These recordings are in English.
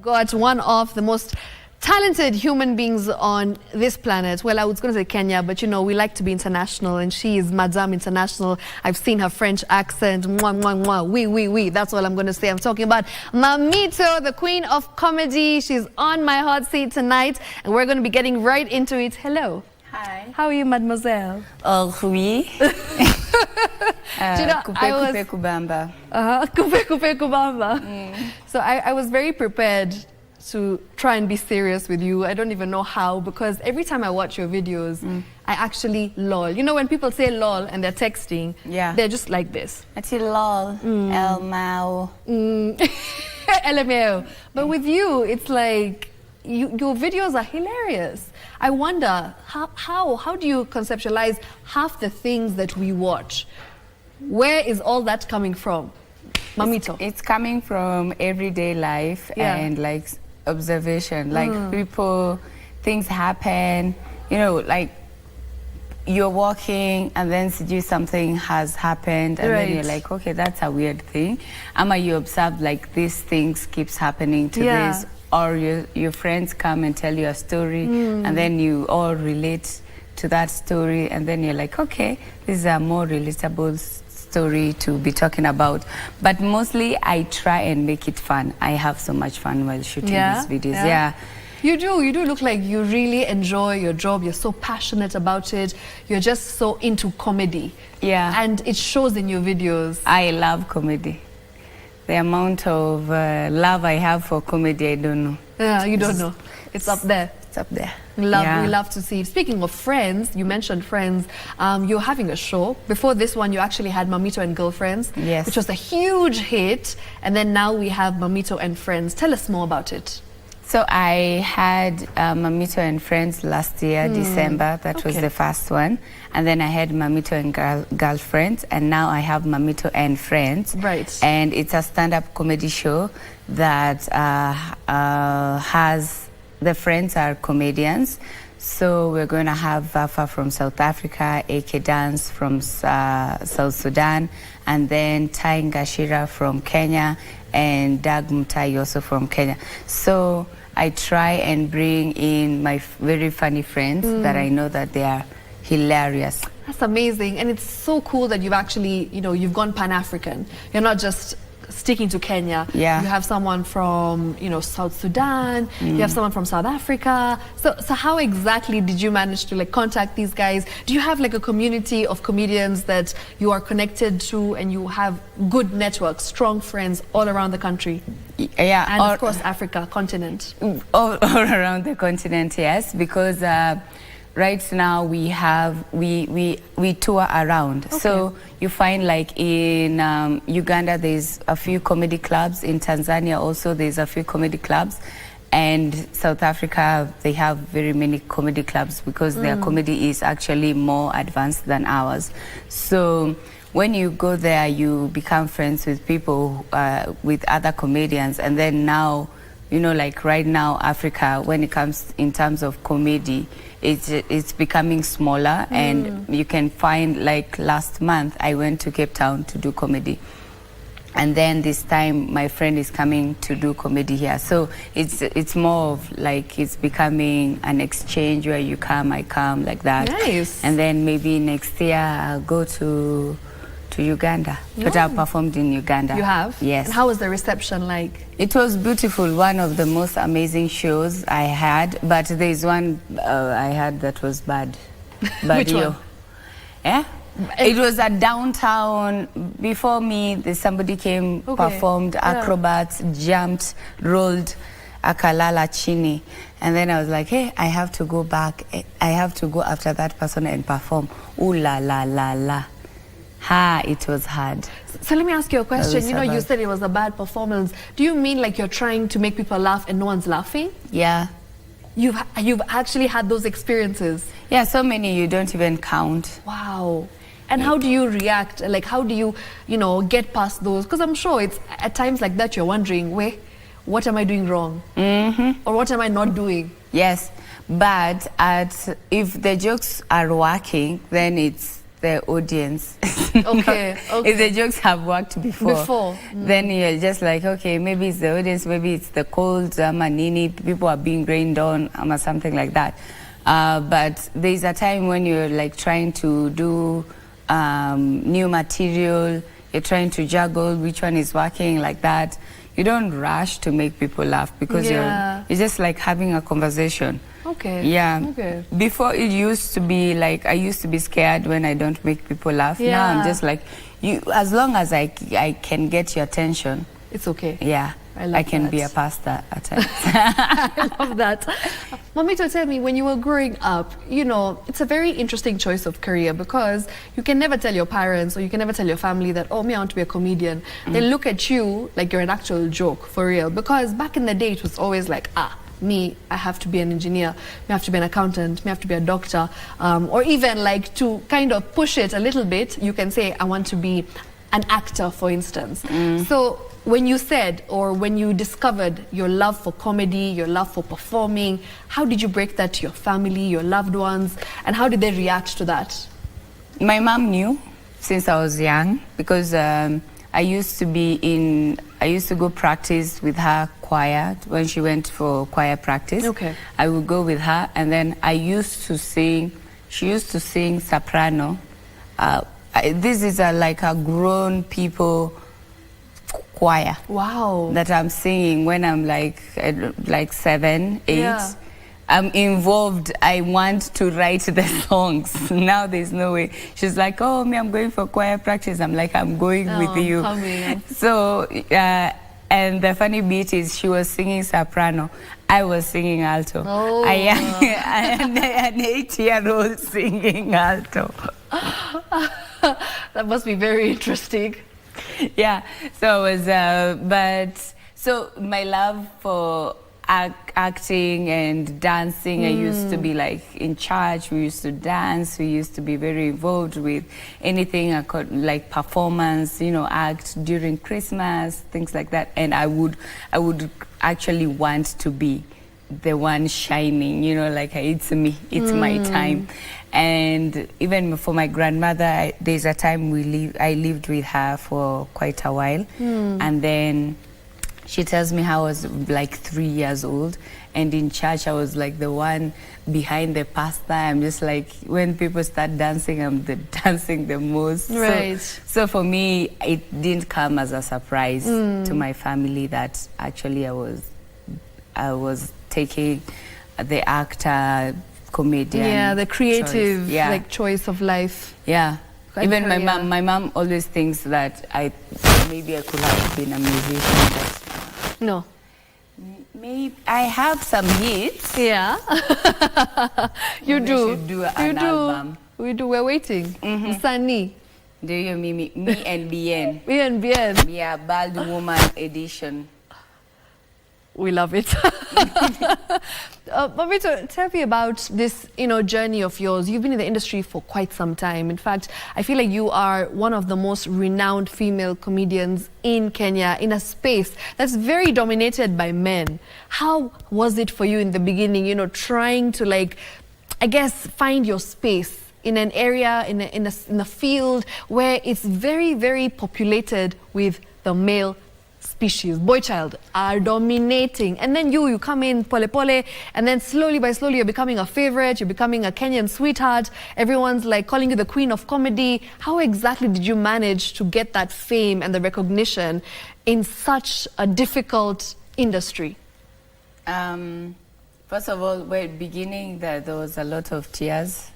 got one of the most talented human beings on this planet. Well, I was going to say Kenya, but you know, we like to be international, and she is Madame International. I've seen her French accent. Mwah, mwah, mwah. Oui, oui, oui. That's all I'm going to say. I'm talking about Mamito, the queen of comedy. She's on my hot seat tonight, and we're going to be getting right into it. Hello. Hi. How are you, mademoiselle? Oh, oui. Coupe kubamba. Coupe kubamba. So I was very prepared to try and be serious with you. I don't even know how, because every time I watch your videos, I actually lol. You know, when people say lol and they're texting, they're just like this. I say lol, LMAO. LMAO. But with you, it's like, your videos are hilarious. I wonder, how do you conceptualize half the things that we watch? Where is all that coming from? Mamito. It's coming from everyday life and like observation. Like people, things happen, you know, like you're walking and then something has happened and then you're like, okay, that's a weird thing. Ama you observe like these things keeps happening to this, or your friends come and tell you a story and then you all relate to that story, and then you're like, okay, this is a more relatable story to be talking about. But mostly I try and make it fun. I have so much fun while shooting these videos. You do look like you really enjoy your job. You're so passionate about it. You're just so into comedy. And it shows in your videos. I love comedy. The amount of love I have for comedy, I don't know. Yeah, you don't know. It's up there. It's up there. We love to see. Speaking of Friends, you mentioned Friends. You're having a show. Before this one, you actually had Mamito and Girlfriends, which was a huge hit. And then now we have Mamito and Friends. Tell us more about it. So I had Mamito and Friends last year, December. That was the first one. And then I had Mamito and Girlfriends. And now I have Mamito and Friends. Right. And it's a stand-up comedy show that has... The friends are comedians. So we're going to have Vafa from South Africa, AK Dance from South Sudan, and then Tai Ngashira from Kenya, and Dag Mutai also from Kenya. So I try and bring in my very funny friends that I know that they are hilarious. That's amazing. And it's so cool that you've actually, you know, you've gone Pan-African. You're not just sticking to Kenya. You have someone from, you know, South Sudan. You have someone from South Africa. So how exactly did you manage to like contact these guys? Do you have like a community of comedians that you are connected to, and you have good networks, strong friends all around the country? And of course Africa continent. All around the continent, yes, because right now we tour around. So you find like in Uganda there's a few comedy clubs, in Tanzania also there's a few comedy clubs, and South Africa they have very many comedy clubs because their comedy is actually more advanced than ours. So when you go there you become friends with people, with other comedians, and then now, you know, like right now, Africa, when it comes in terms of comedy, it's becoming smaller, and you can find, like last month, I went to Cape Town to do comedy. And then this time, my friend is coming to do comedy here. So it's more of like, it's becoming an exchange where you come, I come, like that. Nice. And then maybe next year, I'll go to Uganda. But I performed in Uganda. You have? Yes. And how was the reception like? It was beautiful. One of the most amazing shows I had. But there's one I had that was bad. Which one? Yeah? It was at downtown. Before me, somebody came, performed, acrobats, jumped, rolled, akalala chini. And then I was like, hey, I have to go back. I have to go after that person and perform. Ooh la la la la. It was hard. So let me ask you a question. You know, you said it was a bad performance. Do you mean like you're trying to make people laugh and no one's laughing? Yeah. You've actually had those experiences? Yeah, so many you don't even count. Wow. And how do you react? Like, how do you, you know, get past those? Because I'm sure it's at times like that you're wondering, wait, what am I doing wrong? Or what am I not doing? Yes, but if the jokes are working, then the audience. Okay, okay. If the jokes have worked before. Then you're just like, okay, maybe it's the audience, maybe it's the cold, manini, people are being rained on, or something like that. But there's a time when you're like trying to do new material, you're trying to juggle which one is working, like that. You don't rush to make people laugh because you're just like having a conversation. Okay. Yeah. Okay. Before it used to be like, I used to be scared when I don't make people laugh. Yeah. Now I'm just like, as long as I can get your attention. It's okay. Yeah. I can be a pastor at times. I love that. Mamito, tell me, when you were growing up, you know, it's a very interesting choice of career because you can never tell your parents or you can never tell your family that, oh, me, I want to be a comedian. They look at you like you're an actual joke, for real. Because back in the day, it was always like, me, I have to be an engineer, me, I have to be an accountant, me, I have to be a doctor. Or even like to kind of push it a little bit, you can say, I want to be an actor, for instance. So when you said or when you discovered your love for comedy, your love for performing, how did you break that to your family, your loved ones, and how did they react to that? My mom knew since I was young because I used to go practice with her choir when she went for choir practice. Okay. I would go with her, and then I used to sing. She used to sing soprano. This is like a grown people choir. Wow. That I'm singing when I'm like 7, 8. Yeah. I'm involved. I want to write the songs. Now there's no way. She's like, oh, me, I'm going for choir practice. I'm like, I'm going with you. Coming. So, and the funny bit is she was singing soprano. I was singing alto. Oh. I am an 8-year-old singing alto. That must be very interesting. Yeah. So it was, so my love for acting and dancing, I used to be like in charge. We used to dance. We used to be very involved with anything like performance, you know, act during Christmas, things like that. And I would actually want to be the one shining, you know, like it's me, it's my time. And even for my grandmother, there's a time I lived with her for quite a while. And then she tells me how I was like 3 years old, and in church I was like the one behind the pastor. I'm just like, when people start dancing, I'm dancing the most. Right. So for me, it didn't come as a surprise to my family that actually I was taking the actor, comedian. Yeah, the creative choice. like choice of life. Yeah. Quite Even career. my mom always thinks that maybe I could have been a musician, but No. maybe I have some hits. Yeah. You Maybe do. I should do You an do. album. We do. We're waiting. Sunny. Do you mean me and Bien? Me and Bien. Yeah, Bald Woman edition. We love it. Mamito, tell me about this, journey of yours. You've been in the industry for quite some time. In fact, I feel like you are one of the most renowned female comedians in Kenya, in a space that's very dominated by men. How was it for you in the beginning, trying to find your space in an area, in a field where it's very, very populated with the male species, boy child, are dominating, and then you come in pole pole, and then slowly by slowly you're becoming a favorite, you're becoming a Kenyan sweetheart, everyone's like calling you the queen of comedy. How exactly did you manage to get that fame and the recognition in such a difficult industry? First of all, beginning there was a lot of tears.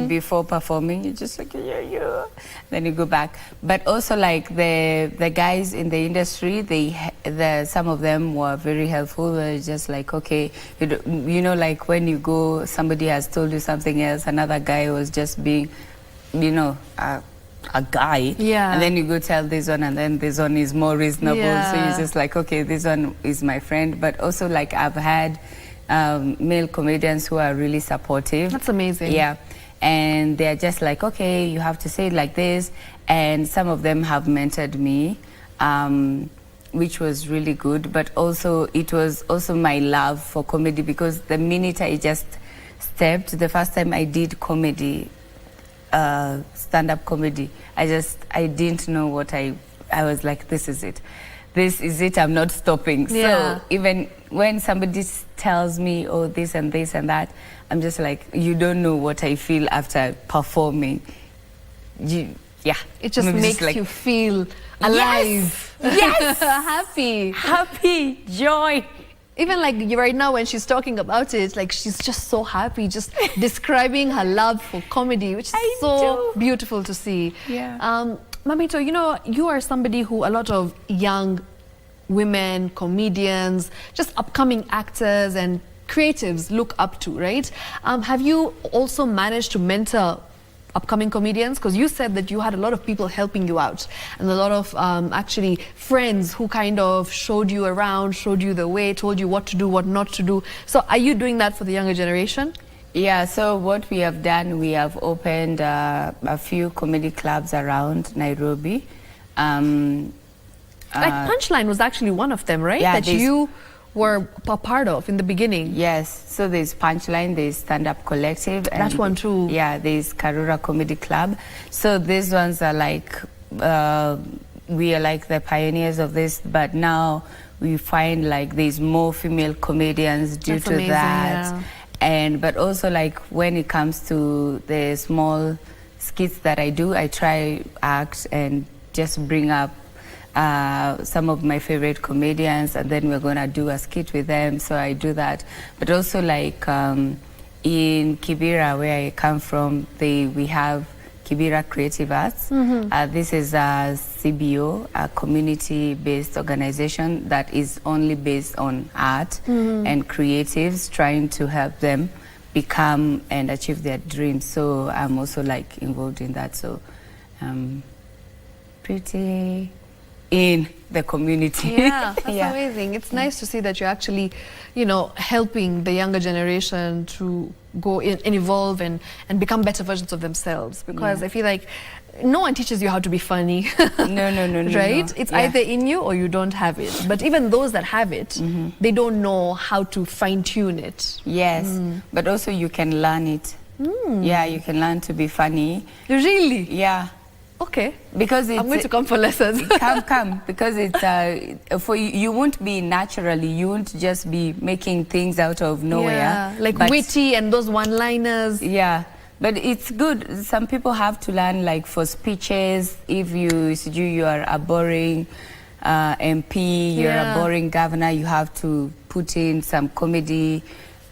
Before performing, you're just like, yeah. Then you go back. But also, like, the guys in the industry, some of them were very helpful. They're just like, okay, like when you go, somebody has told you something else, another guy was just being, a guy. Yeah. And then you go tell this one, and then this one is more reasonable. Yeah. So you're just like, okay, this one is my friend. But also, like, I've had male comedians who are really supportive. That's amazing. Yeah. And they're just like, okay, you have to say it like this. And some of them have mentored me, which was really good. But also, it was also my love for comedy, because the minute I just stepped, the first time I did comedy, stand-up comedy. I didn't know what I was like, this is it. This is it, I'm not stopping. Yeah. So even when somebody tells me, oh, this and that, I'm just like, you don't know what I feel after performing. It just makes like, you feel alive. Yes. Happy, joy. Even like right now when she's talking about it, like she's just so happy, just describing her love for comedy, which is so beautiful to see. Yeah. Mamito, you know, you are somebody who a lot of young women, comedians, just upcoming actors and creatives look up to, right? Have you also managed to mentor upcoming comedians? Because you said that you had a lot of people helping you out and a lot of actually friends who kind of showed you around, showed you the way, told you what to do, what not to do. So are you doing that for the younger generation? Yeah, so what we have done, we have opened a few comedy clubs around Nairobi. Like Punchline was actually one of them, right? Yeah, that you were a part of in the beginning. Yes, so there's Punchline, there's Stand-Up Collective. And that one too. Yeah, there's Karura Comedy Club. So these ones are like, we are like the pioneers of this, but now we find like there's more female comedians due to amazing, that. Yeah. And but also like when it comes to the small skits that I do, I try act and just bring up some of my favorite comedians, and then we're gonna do a skit with them. So I do that. But also like in Kibera, where I come from, we have Kibera Creative Arts. This is a CBO, a community-based organization that is only based on art and creatives, trying to help them become and achieve their dreams. So I'm also like involved in that. So pretty in the community. Yeah, that's amazing. It's nice to see that you're actually, you know, helping the younger generation to go in and evolve and become better versions of themselves. Because I feel like no one teaches you how to be funny. No. Right? It's either in you or you don't have it. But even those that have it, they don't know how to fine-tune it. Yes, but also you can learn it. Yeah, you can learn to be funny. Really? Yeah. Okay. Because I'm going to come for lessons. Come. Because it's for you, you won't be naturally. You won't just be making things out of nowhere. Yeah, like witty and those one-liners. Yeah, but it's good. Some people have to learn, like for speeches. If you are a boring MP, you're a boring governor, you have to put in some comedy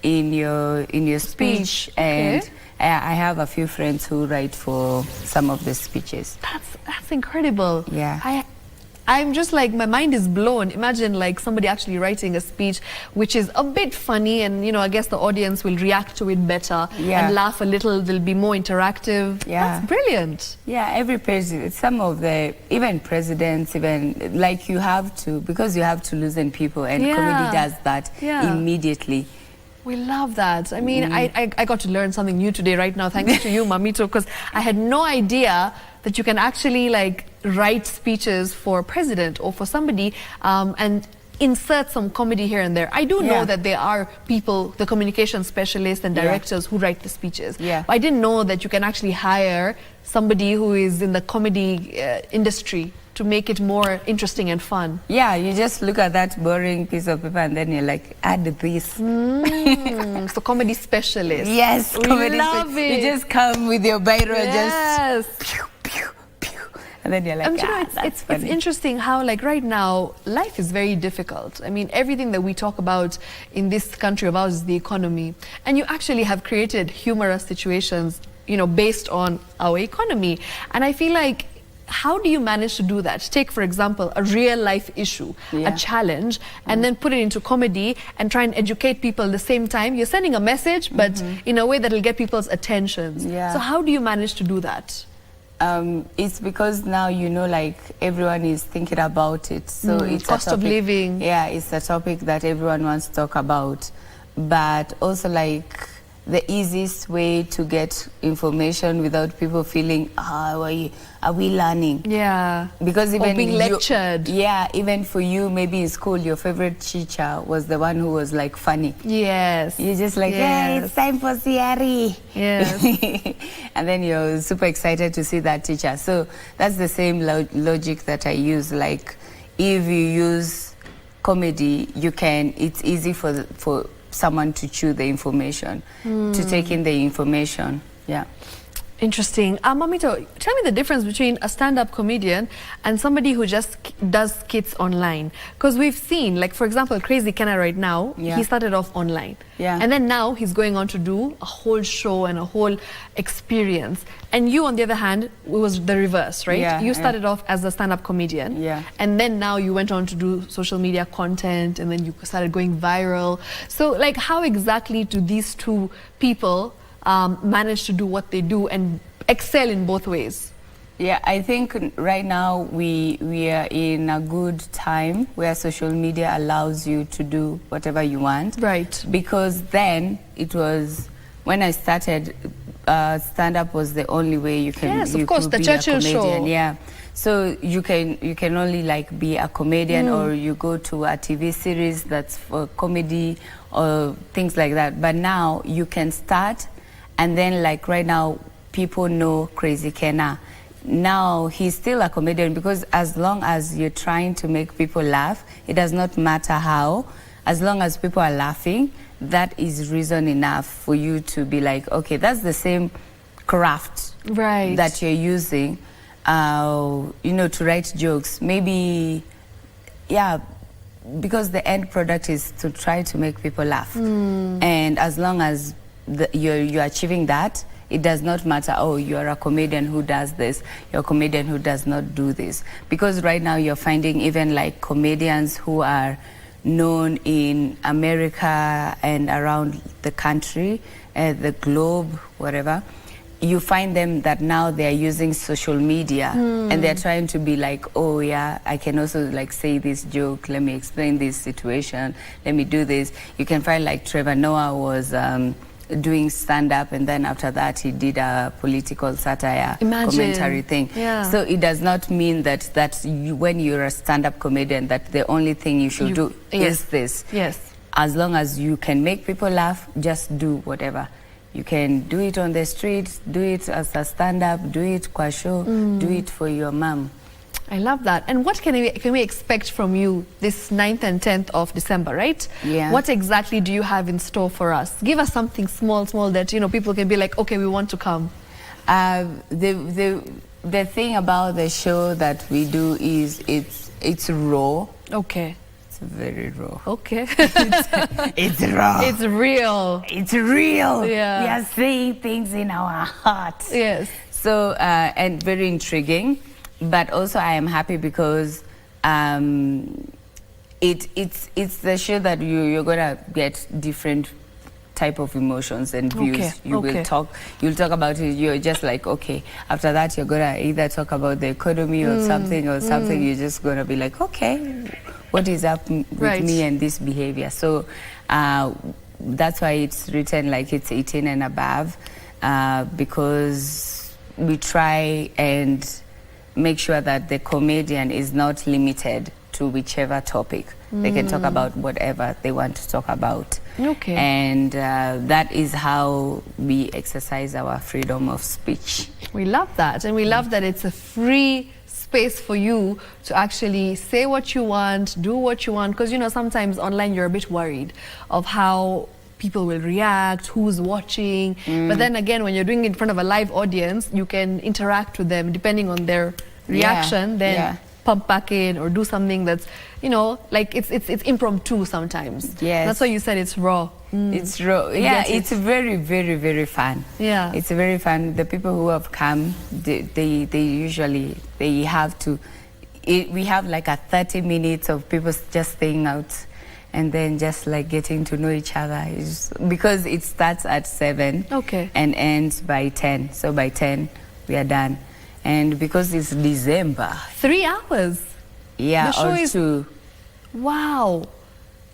in your speech. And I have a few friends who write for some of the speeches. That's incredible. Yeah. I'm just like, my mind is blown. Imagine like somebody actually writing a speech which is a bit funny, and you know, I guess the audience will react to it better and laugh a little. They'll be more interactive. Yeah. That's brilliant. Yeah, every president, some of the, even presidents, even like you have to, because you have to loosen people, and comedy does that immediately. We love that. I mean, I got to learn something new today right now, thanks to you, Mamito, because I had no idea that you can actually like write speeches for president or for somebody and insert some comedy here and there. I do know that there are people, the communication specialists and directors who write the speeches. Yeah. But I didn't know that you can actually hire somebody who is in the comedy industry to make it more interesting and fun. Yeah, you just look at that boring piece of paper and then you're like, add this. So comedy specialist. Yes, we love it. You just come with your biro and just pew, pew, pew. And then you're like, you know, it's interesting how like right now life is very difficult. I mean, everything that we talk about in this country of ours is the economy. And you actually have created humorous situations, you know, based on our economy. And I feel like, how do you manage to do that? Take, for example, a real life issue, a challenge, and then put it into comedy and try and educate people at the same time. You're sending a message, but in a way that will get people's attentions. So how do you manage to do that? It's because now, you know, like everyone is thinking about it. So it's cost of living. Yeah, it's a topic that everyone wants to talk about. But also like the easiest way to get information without people feeling, are we learning? Yeah. Because even or being lectured. Yeah, even for you, maybe in school, your favorite teacher was the one who was like funny. Yes. You're just like, yeah, it's time for theory. Yes. And then you're super excited to see that teacher. So that's the same logic that I use. Like, if you use comedy, it's easy for someone to chew the information, to take in the information. Yeah. Interesting. Mamito, tell me the difference between a stand-up comedian and somebody who just does skits online. Because we've seen, like, for example, Crazy Kenna right now, he started off online. Yeah. And then now he's going on to do a whole show and a whole experience. And you, on the other hand, it was the reverse, right? Yeah, you started off as a stand-up comedian. Yeah. And then now you went on to do social media content, and then you started going viral. So, like, how exactly do these two people manage to do what they do and excel in both ways? Yeah, I think right now we are in a good time where social media allows you to do whatever you want. Right. Because then it was, when I started, stand-up was the only way you can. Yes, of course, the Churchill show. Yeah. So you can only like be a comedian, or you go to a TV series that's for comedy or things like that. But now you can start, and then like right now people know Crazy Kenna. Now he's still a comedian, because as long as you're trying to make people laugh, it does not matter how, as long as people are laughing, that is reason enough for you to be like, okay, that's the same craft that you're using, you know, to write jokes. Maybe, yeah, because the end product is to try to make people laugh. And as long as you're achieving that, it does not matter, oh, you're a comedian who does this, you're a comedian who does not do this. Because right now you're finding even like comedians who are known in America and around the country, the globe, whatever. You find them that now they're using social media, and they're trying to be like, oh yeah, I can also like say this joke, let me explain this situation, let me do this. You can find like Trevor Noah was doing stand-up, and then after that he did a political satire commentary thing. Yeah. So it does not mean that when you're a stand-up comedian that the only thing you should do is this. Yes. As long as you can make people laugh, just do whatever. You can do it on the street, do it as a stand-up, do it kwa show, do it for your mom. I love that. And what can we expect from you this 9th and 10th of December, right? Yeah. What exactly do you have in store for us? Give us something small that, you know, people can be like, okay, we want to come. The thing about the show that we do is it's raw. Okay. It's very raw. Okay. It's raw. It's real. It's real. Yeah. We are saying things in our hearts. Yes. So, and very intriguing. But also I am happy because it's the show that you're gonna get different type of emotions and views. Okay. You'll talk about it. You're just like, okay, after that you're gonna either talk about the economy or something you're just gonna be like, okay, what is up with me and this behavior? So that's why it's written like it's 18 and above, because we try and make sure that the comedian is not limited to whichever topic. They can talk about whatever they want to talk about. Okay. And that is how we exercise our freedom of speech. We love that. And we love that it's a free space for you to actually say what you want, do what you want. Because, you know, sometimes online you're a bit worried of how people will react, who's watching. But then again, when you're doing it in front of a live audience, you can interact with them depending on their reaction, then pump back in or do something that's, you know, like it's impromptu sometimes. Yes. That's why you said it's raw. It's raw. Yeah, it's very, very, very fun. Yeah. It's very fun. The people who have come, they usually, they have to, we have like a 30 minutes of people just staying out and then just like getting to know each other. Because it starts at 7 and ends by 10. So by 10, we are done. And because it's December. 3 hours? Yeah, the show or is 2. Wow.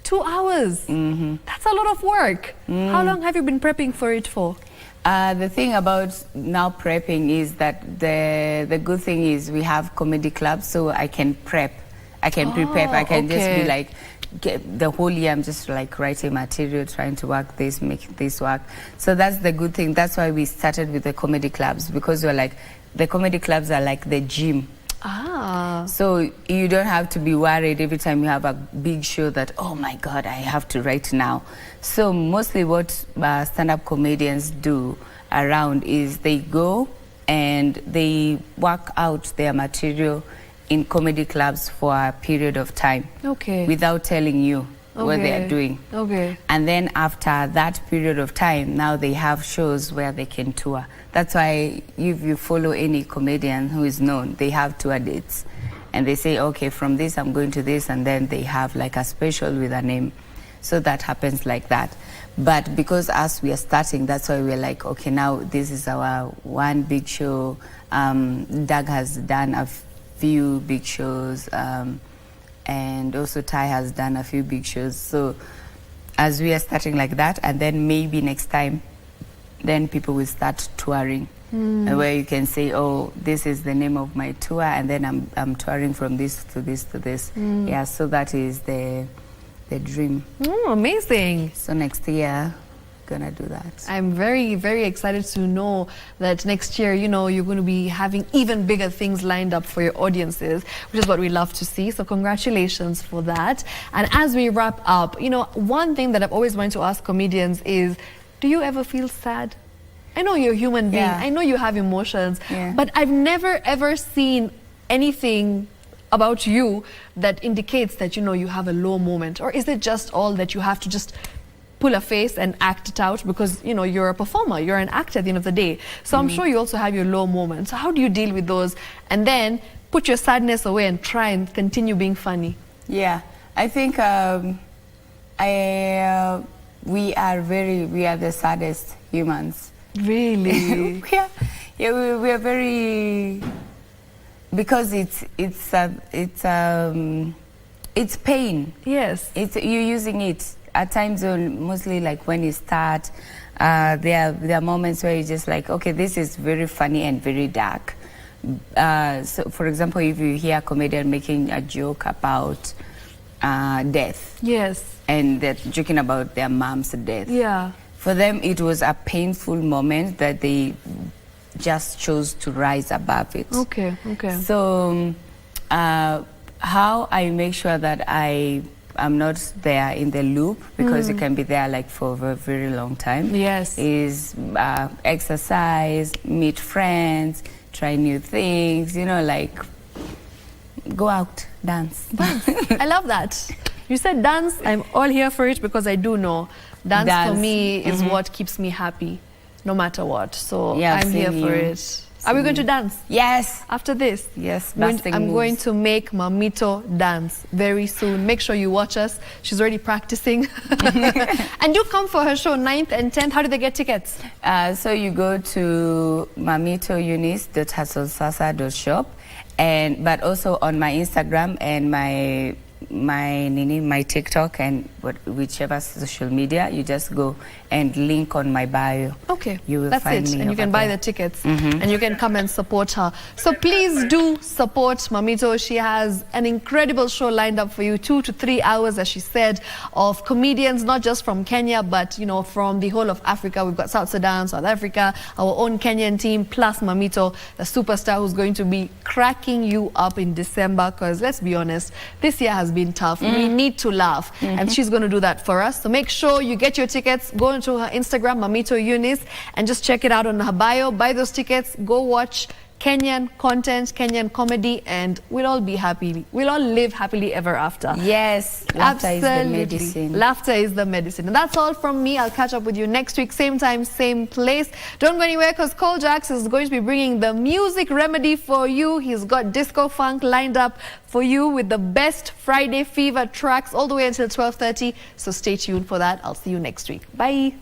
2 hours. That's a lot of work. How long have you been prepping for it for? The thing about now prepping is that the good thing is we have comedy clubs, so I can prep. I can prep. I can just be like, the whole year I'm just like writing material, trying to work this, make this work. So that's the good thing. That's why we started with the comedy clubs, because we're like, the comedy clubs are like the gym. So you don't have to be worried every time you have a big show that, oh my God, I have to write now. So mostly what stand-up comedians do around is they go and they work out their material in comedy clubs for a period of time. Without telling you what they are doing. And then after that period of time, now they have shows where they can tour. That's why if you follow any comedian who is known, they have tour dates. And they say, okay, from this I'm going to this, and then they have like a special with a name. So that happens like that. But because us, we are starting, that's why we're like, okay, now this is our one big show. Doug has done a few big shows, and also Ty has done a few big shows. So as we are starting like that, and then maybe next time, then people will start touring, where you can say, oh, this is the name of my tour, and then I'm touring from this to this to this. Yeah, so that is the dream. Amazing. So next year, gonna do that. I'm very, very excited to know that next year, you know, you're going to be having even bigger things lined up for your audiences, which is what we love to see. So congratulations for that. And as we wrap up, you know, one thing that I've always wanted to ask comedians is, do you ever feel sad? I know you're a human being. I know you have emotions, but I've never ever seen anything about you that indicates that, you know, you have a low moment. Or is it just all that you have to just pull a face and act it out, because, you know, you're a performer, you're an actor at the end of the day. So I'm sure you also have your low moments. So how do you deal with those and then put your sadness away and try and continue being funny? Yeah, I think we are the saddest humans. Really? we are very, because it's pain. Yes. You're using it at times, mostly like when you start, there are moments where you're just like, okay, this is very funny and very dark. So for example, if you hear a comedian making a joke about death. Yes. And they're joking about their mom's death. Yeah. For them, it was a painful moment that they just chose to rise above it. Okay. So how I make sure that I'm not there in the loop, because you can be there like for a very long time. Yes. Is exercise, meet friends, try new things, you know, like go out, dance. I love that. You said dance. I'm all here for it, because I do know dance for me is what keeps me happy, no matter what. So I'm here for it. Are we going to dance? Yes. After this? Yes. I'm going to make Mamito dance very soon. Make sure you watch us. She's already practicing. And do come for her show 9th and 10th. How do they get tickets? So you go to mamitoeunice.hustlesasa.shop, but also on my Instagram and my TikTok and whichever social media, you just go and link on my bio. Okay, you will that's find it. me, and you can buy the tickets, and you can come and support her. So please do support Mamito. She has an incredible show lined up for you, 2 to 3 hours, as she said, of comedians, not just from Kenya, but, you know, from the whole of Africa. We've got South Sudan, South Africa, our own Kenyan team, plus Mamito, the superstar who's going to be cracking you up in December, because let's be honest, this year has been tough. We need to laugh, and she's going to do that for us. So make sure you get your tickets. Go into her Instagram, Mamito Eunice, and just check it out on her bio. Buy those tickets. Go watch Kenyan content, Kenyan comedy, and we'll all be happy. We'll all live happily ever after. Yes, laughter is the medicine. Laughter is the medicine. And that's all from me. I'll catch up with you next week, same time, same place. Don't go anywhere, because Cole Jax is going to be bringing the music remedy for you. He's got disco funk lined up for you with the best Friday Fever tracks all the way until 12:30. So stay tuned for that. I'll see you next week. Bye.